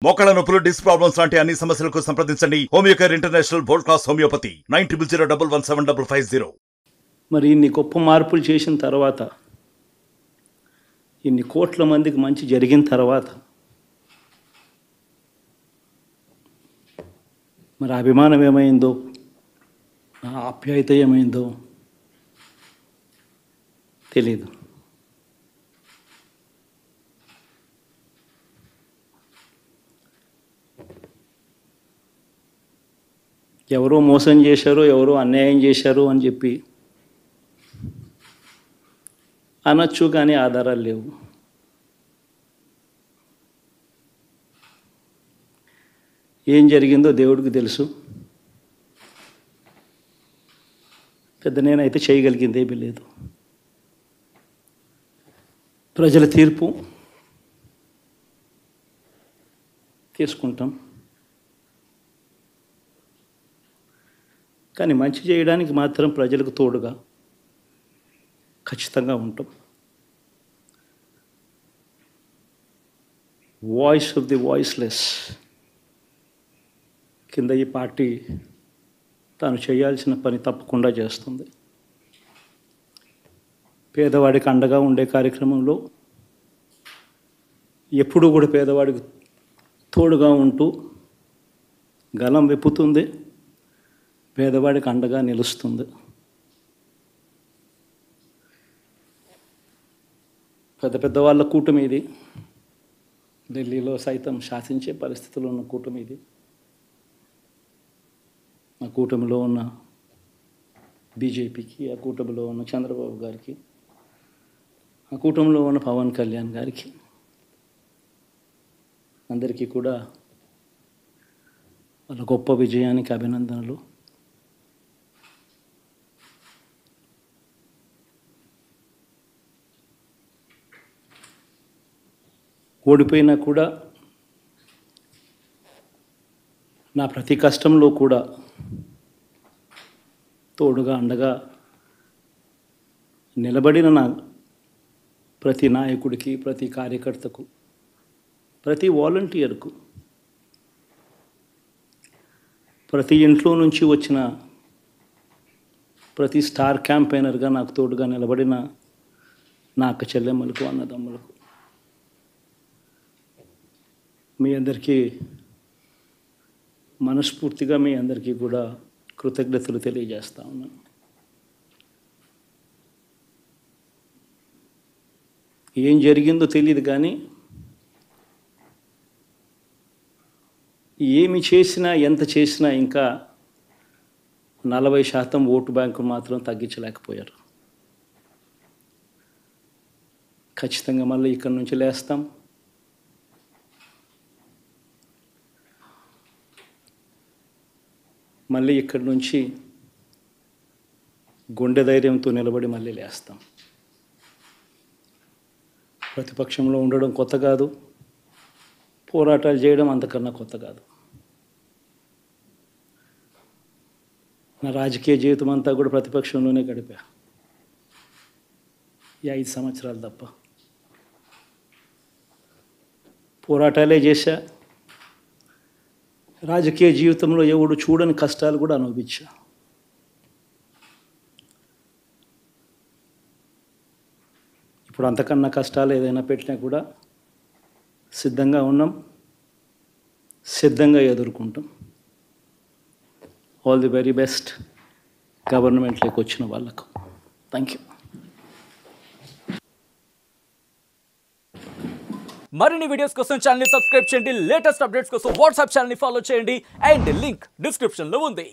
మోకాళ్ళ నొప్పులు, disc problems లాంటి అన్ని సమస్యలకు సంప్రదించండి Homeocare international world class homeopathy 90011750. మరి ఇన్ని గొప్ప మార్పులు చేసిన తర్వాత, ఇన్ని కోట్ల మందికి మంచి జరిగిన తర్వాత, మరి అభిమానం ఏమైందో, నా ఆప్యాయత ఏమైందో తెలీదు. ఎవరో మోసం చేశారో, ఎవరో అన్యాయం చేశారు అని చెప్పి అనొచ్చు, కానీ ఆధారాలు లేవు. ఏం జరిగిందో దేవుడికి తెలుసు. పెద్ద నేనైతే చేయగలిగింది ఏమీ లేదు. ప్రజల తీర్పు తీసుకుంటాం, కానీ మంచి చేయడానికి మాత్రం ప్రజలకు తోడుగా ఖచ్చితంగా ఉంటాం. వాయిస్ ఆఫ్ ది వాయిస్లెస్ కింద ఈ పార్టీ తాను చేయాల్సిన పని తప్పకుండా చేస్తుంది. పేదవాడికి అండగా ఉండే కార్యక్రమంలో ఎప్పుడూ కూడా పేదవాడికి తోడుగా ఉంటూ గలం విప్పుతుంది, పేదవాడికి అండగా నిలుస్తుంది. పెద్ద పెద్ద వాళ్ళ కూటమి ఇది, ఢిల్లీలో సైతం శాసించే పరిస్థితుల్లో ఉన్న కూటమి ఇది. ఆ కూటమిలో ఉన్న బీజేపీకి, ఆ కూటమిలో ఉన్న చంద్రబాబు గారికి, ఆ కూటమిలో ఉన్న పవన్ కళ్యాణ్ గారికి, అందరికీ కూడా వాళ్ళ గొప్ప విజయానికి అభినందనలు. ఓడిపోయినా కూడా నా ప్రతి కష్టంలో కూడా తోడుగా అండగా నిలబడిన నా ప్రతి నాయకుడికి, ప్రతి కార్యకర్తకు, ప్రతి వాలంటీర్కు, ప్రతి ఇంట్లో నుంచి వచ్చిన ప్రతి స్టార్ క్యాంపెయినర్గా నాకు తోడుగా నిలబడిన నా అక్క చెల్లెమ్మలకు, అన్నదమ్ములకు, మీ అందరికీ మనస్ఫూర్తిగా మీ అందరికీ కూడా కృతజ్ఞతలు తెలియజేస్తా ఉన్నాను. ఏం జరిగిందో తెలియదు, కానీ ఏమి చేసినా, ఎంత చేసినా ఇంకా 40% ఓటు బ్యాంకు మాత్రం తగ్గించలేకపోయారు. ఖచ్చితంగా మళ్ళీ ఇక్కడి నుంచి లేస్తాం. మళ్ళీ ఇక్కడి నుంచి గుండె ధైర్యంతో నిలబడి మళ్ళీ లేస్తాం. ప్రతిపక్షంలో ఉండడం కొత్త కాదు, పోరాటాలు చేయడం అంతకన్నా కొత్త కాదు. నా రాజకీయ జీవితం అంతా కూడా ప్రతిపక్షంలోనే గడిపా, ఈ 5 సంవత్సరాలు తప్ప. పోరాటాలే చేశా. రాజకీయ జీవితంలో ఎవడు చూడని కష్టాలు కూడా అనుభవించా. ఇప్పుడు అంతకన్నా కష్టాలు ఏదైనా పెట్టినా కూడా సిద్ధంగా ఉన్నాం, సిద్ధంగా ఎదుర్కొంటాం. ఆల్ ది వెరీ బెస్ట్ గవర్నమెంట్లోకి వచ్చిన వాళ్ళకు. Thank you. మరిన్ని వీడియోస్ కోసం ఛానల్ ని సబ్స్క్రైబ్ చేయండి. లేటెస్ట్ అప్డేట్స్ కోసం వాట్సాప్ ఛానల్ ని ఫాలో చేయండి. అండ్ లింక్ డిస్క్రిప్షన్ లో ఉంది.